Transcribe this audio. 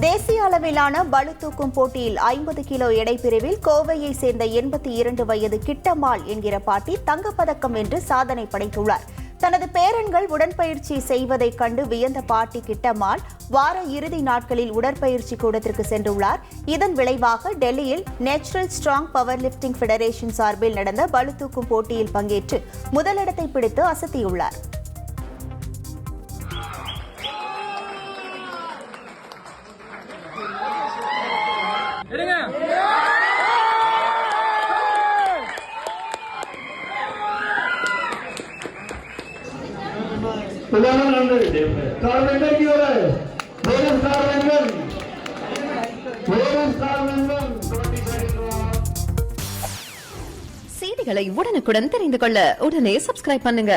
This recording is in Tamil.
தேசிய அளவிலான பளு தூக்கும் போட்டியில் 50 கிலோ எடை பிரிவில் கோவையை சேர்ந்த 82 வயது கிட்டம்மாள் என்கிற பாட்டி தங்கப்பதக்கம் வென்று சாதனை படைத்துள்ளார். தனது பேரன்கள் உடற்பயிற்சி செய்வதைக் கண்டு வியந்த பாட்டி கிட்டம்மாள் வார இறுதி நாட்களில் உடற்பயிற்சி கூடத்திற்கு சென்றுள்ளார். இதன் விளைவாக டெல்லியில் natural strong power lifting federation சார்பில் நடந்த பளு தூக்கும் போட்டியில் பங்கேற்று முதலிடத்தை பிடித்து அசத்தியுள்ளார். செய்திகளை உடனுக்குடன் தெரிந்து கொள்ள உடனே சப்ஸ்கிரைப் பண்ணுங்க.